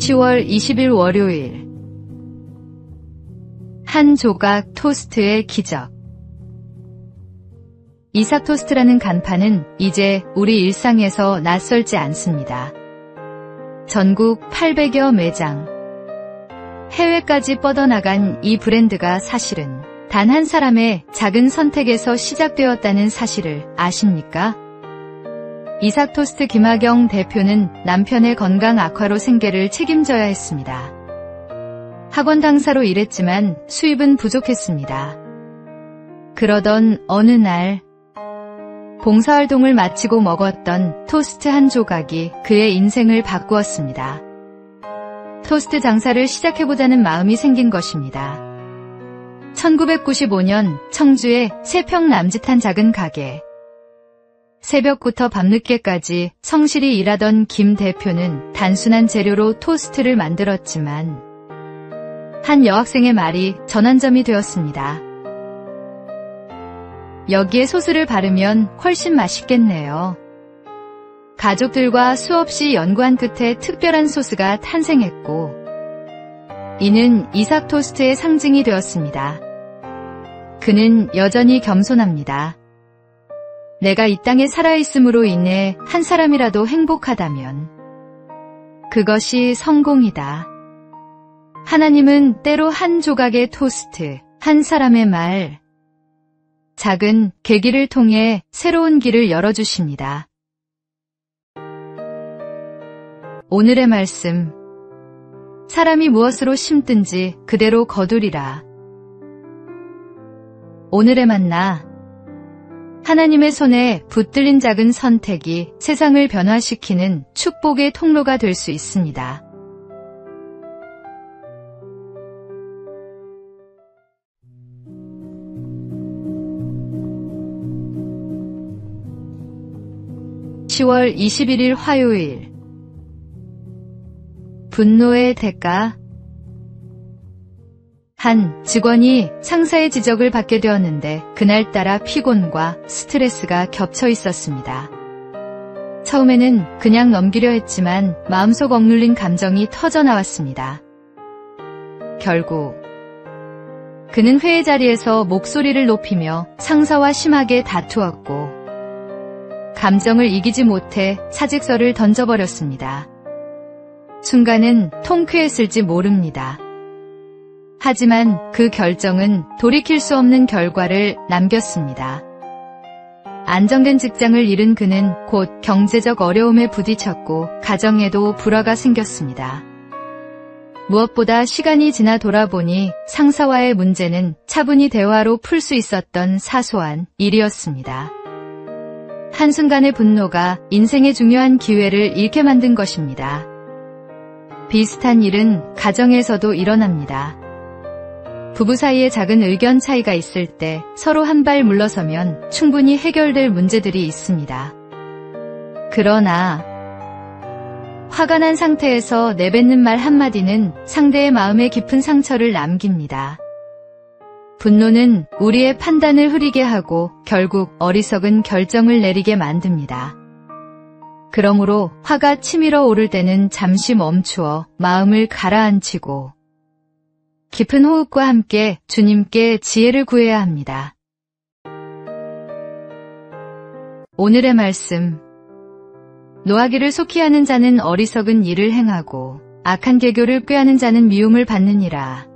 10월 20일 월요일. 한 조각 토스트의 기적. 이삭 토스트라는 간판은 이제 우리 일상에서 낯설지 않습니다. 전국 800여 매장, 해외까지 뻗어나간 이 브랜드가 사실은 단 한 사람의 작은 선택에서 시작되었다는 사실을 아십니까? 이삭 토스트 김하경 대표는 남편의 건강 악화로 생계를 책임져야 했습니다. 학원 강사로 일했지만 수입은 부족했습니다. 그러던 어느 날 봉사활동을 마치고 먹었던 토스트 한 조각이 그의 인생을 바꾸었습니다. 토스트 장사를 시작해보자는 마음이 생긴 것입니다. 1995년 청주의 3평 남짓한 작은 가게. 새벽부터 밤늦게까지 성실히 일하던 김 대표는 단순한 재료로 토스트를 만들었지만 한 여학생의 말이 전환점이 되었습니다. 여기에 소스를 바르면 훨씬 맛있겠네요. 가족들과 수없이 연구한 끝에 특별한 소스가 탄생했고 이는 이삭 토스트의 상징이 되었습니다. 그는 여전히 겸손합니다. 내가 이 땅에 살아있음으로 인해 한 사람이라도 행복하다면 그것이 성공이다. 하나님은 때로 한 조각의 토스트, 한 사람의 말, 작은 계기를 통해 새로운 길을 열어주십니다. 오늘의 말씀. 사람이 무엇으로 심든지 그대로 거두리라. 오늘의 만나. 하나님의 손에 붙들린 작은 선택이 세상을 변화시키는 축복의 통로가 될 수 있습니다. (10월 21일) 화요일. 분노의 대가. 한 직원이 상사의 지적을 받게 되었는데 그날따라 피곤과 스트레스가 겹쳐 있었습니다. 처음에는 그냥 넘기려 했지만 마음속 억눌린 감정이 터져나왔습니다. 결국 그는 회의 자리에서 목소리를 높이며 상사와 심하게 다투었고 감정을 이기지 못해 사직서를 던져버렸습니다. 순간은 통쾌했을지 모릅니다. 하지만 그 결정은 돌이킬 수 없는 결과를 남겼습니다. 안정된 직장을 잃은 그는 곧 경제적 어려움에 부딪혔고 가정에도 불화가 생겼습니다. 무엇보다 시간이 지나 돌아보니 상사와의 문제는 차분히 대화로 풀 수 있었던 사소한 일이었습니다. 한순간의 분노가 인생의 중요한 기회를 잃게 만든 것입니다. 비슷한 일은 가정에서도 일어납니다. 부부 사이에 작은 의견 차이가 있을 때 서로 한 발 물러서면 충분히 해결될 문제들이 있습니다. 그러나 화가 난 상태에서 내뱉는 말 한마디는 상대의 마음에 깊은 상처를 남깁니다. 분노는 우리의 판단을 흐리게 하고 결국 어리석은 결정을 내리게 만듭니다. 그러므로 화가 치밀어 오를 때는 잠시 멈추어 마음을 가라앉히고 깊은 호흡과 함께 주님께 지혜를 구해야 합니다. 오늘의 말씀. 노하기를 속히 하는 자는 어리석은 일을 행하고 악한 계교를 꾀하는 자는 미움을 받느니라.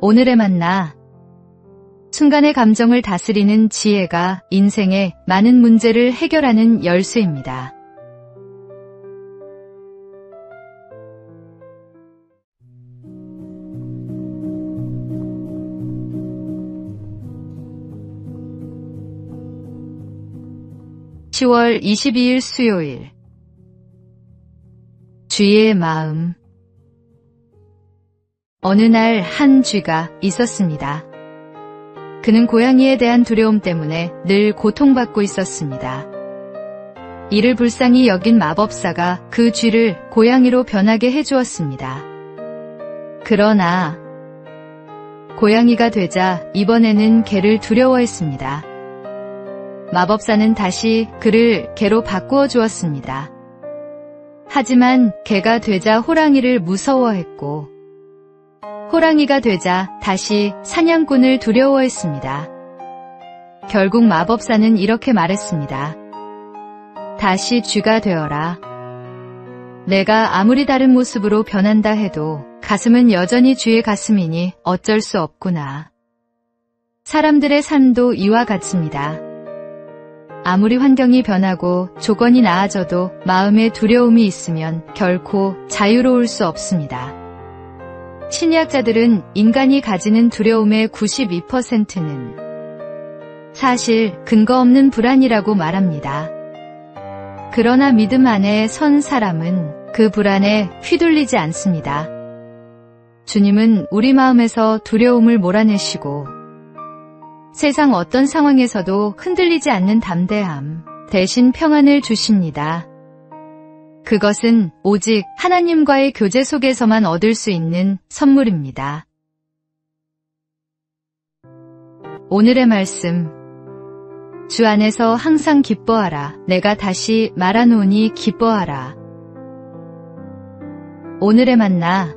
오늘의 만나. 순간의 감정을 다스리는 지혜가 인생의 많은 문제를 해결하는 열쇠입니다. (10월 22일) 수요일. 쥐의 마음. 어느 날 한 쥐가 있었습니다. 그는 고양이에 대한 두려움 때문에 늘 고통받고 있었습니다. 이를 불쌍히 여긴 마법사가 그 쥐를 고양이로 변하게 해주었습니다. 그러나 고양이가 되자 이번에는 개를 두려워했습니다. 마법사는 다시 그를 개로 바꾸어 주었습니다. 하지만 개가 되자 호랑이를 무서워했고 호랑이가 되자 다시 사냥꾼을 두려워했습니다. 결국 마법사는 이렇게 말했습니다. 다시 쥐가 되어라. 내가 아무리 다른 모습으로 변한다 해도 가슴은 여전히 쥐의 가슴이니 어쩔 수 없구나. 사람들의 삶도 이와 같습니다. 아무리 환경이 변하고 조건이 나아져도 마음에 두려움이 있으면 결코 자유로울 수 없습니다. 심리학자들은 인간이 가지는 두려움의 92%는 사실 근거 없는 불안이라고 말합니다. 그러나 믿음 안에 선 사람은 그 불안에 휘둘리지 않습니다. 주님은 우리 마음에서 두려움을 몰아내시고 세상 어떤 상황에서도 흔들리지 않는 담대함, 대신 평안을 주십니다. 그것은 오직 하나님과의 교제 속에서만 얻을 수 있는 선물입니다. 오늘의 말씀. 주 안에서 항상 기뻐하라. 내가 다시 말하노니 기뻐하라. 오늘의 만나.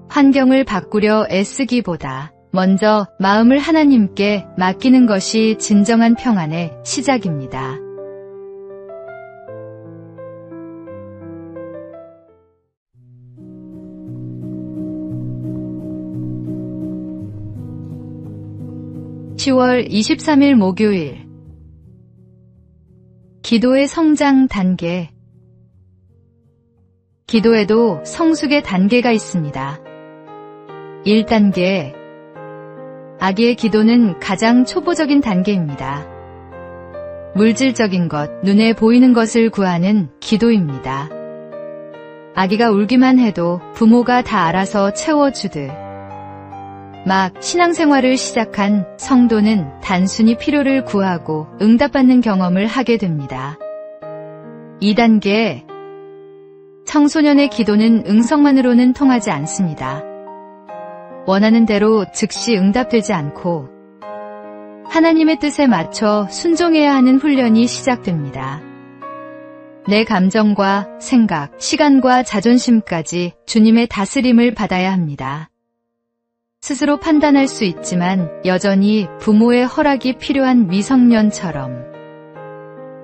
환경을 바꾸려 애쓰기보다 먼저 마음을 하나님께 맡기는 것이 진정한 평안의 시작입니다. (10월 23일) 목요일. 기도의 성장 단계. 기도에도 성숙의 단계가 있습니다. 1단계. 아기의 기도는 가장 초보적인 단계입니다. 물질적인 것, 눈에 보이는 것을 구하는 기도입니다. 아기가 울기만 해도 부모가 다 알아서 채워주듯 막 신앙생활을 시작한 성도는 단순히 필요를 구하고 응답받는 경험을 하게 됩니다. 2단계. 청소년의 기도는 응성만으로는 통하지 않습니다. 원하는 대로 즉시 응답되지 않고 하나님의 뜻에 맞춰 순종해야 하는 훈련이 시작됩니다. 내 감정과 생각, 시간과 자존심까지 주님의 다스림을 받아야 합니다. 스스로 판단할 수 있지만 여전히 부모의 허락이 필요한 미성년처럼.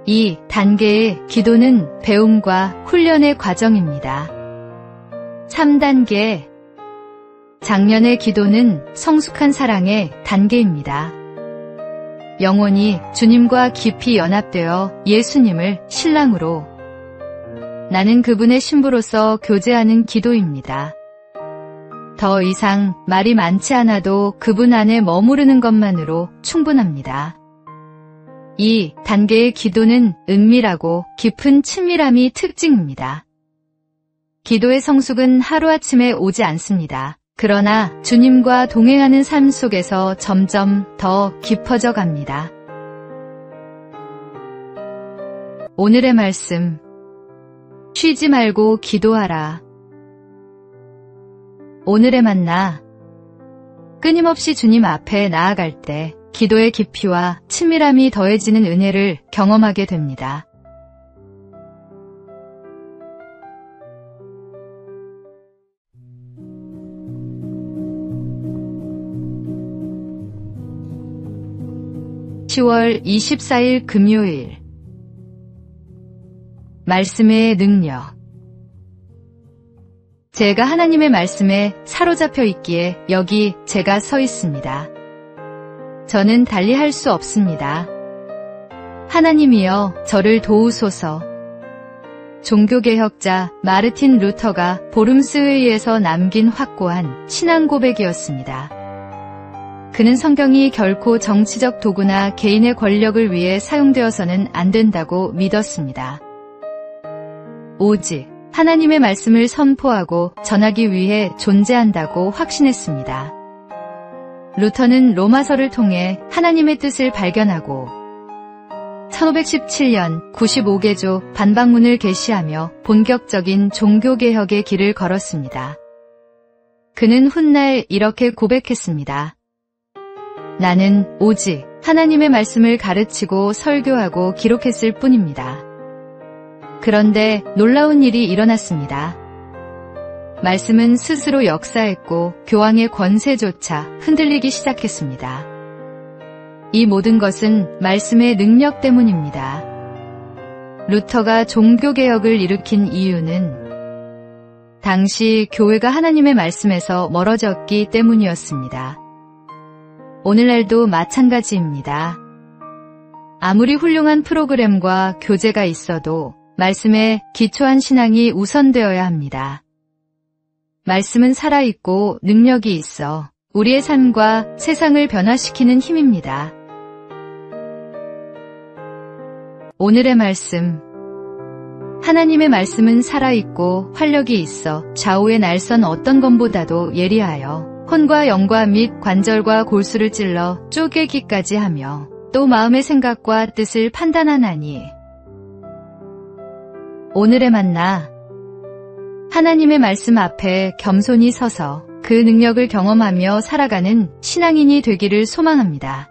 이 단계의 기도는 배움과 훈련의 과정입니다. 3단계. 장년의 기도는 성숙한 사랑의 단계입니다. 영혼이 주님과 깊이 연합되어 예수님을 신랑으로, 나는 그분의 신부로서 교제하는 기도입니다. 더 이상 말이 많지 않아도 그분 안에 머무르는 것만으로 충분합니다. 이 단계의 기도는 은밀하고 깊은 친밀함이 특징입니다. 기도의 성숙은 하루아침에 오지 않습니다. 그러나 주님과 동행하는 삶 속에서 점점 더 깊어져 갑니다. 오늘의 말씀. 쉬지 말고 기도하라. 오늘의 만나. 끊임없이 주님 앞에 나아갈 때 기도의 깊이와 친밀함이 더해지는 은혜를 경험하게 됩니다. (10월 24일) 금요일. 말씀의 능력. 제가 하나님의 말씀에 사로잡혀 있기에 여기 제가 서 있습니다. 저는 달리 할 수 없습니다. 하나님이여 저를 도우소서. 종교개혁자 마르틴 루터가 보름스 회의에서 남긴 확고한 신앙 고백이었습니다. 그는 성경이 결코 정치적 도구나 개인의 권력을 위해 사용되어서는 안 된다고 믿었습니다. 오직 하나님의 말씀을 선포하고 전하기 위해 존재한다고 확신했습니다. 루터는 로마서를 통해 하나님의 뜻을 발견하고 1517년 95개조 반박문을 게시하며 본격적인 종교개혁의 길을 걸었습니다. 그는 훗날 이렇게 고백했습니다. 나는 오직 하나님의 말씀을 가르치고 설교하고 기록했을 뿐입니다. 그런데 놀라운 일이 일어났습니다. 말씀은 스스로 역사했고 교황의 권세조차 흔들리기 시작했습니다. 이 모든 것은 말씀의 능력 때문입니다. 루터가 종교개혁을 일으킨 이유는 당시 교회가 하나님의 말씀에서 멀어졌기 때문이었습니다. 오늘날도 마찬가지입니다. 아무리 훌륭한 프로그램과 교재가 있어도 말씀에 기초한 신앙이 우선되어야 합니다. 말씀은 살아있고 능력이 있어 우리의 삶과 세상을 변화시키는 힘입니다. 오늘의 말씀. 하나님의 말씀은 살아있고 활력이 있어 좌우의 날선 어떤 검보다도 예리하여 혼과 영과 및 관절과 골수를 찔러 쪼개기까지 하며 또 마음의 생각과 뜻을 판단하나니. 오늘의 만나. 하나님의 말씀 앞에 겸손히 서서 그 능력을 경험하며 살아가는 신앙인이 되기를 소망합니다.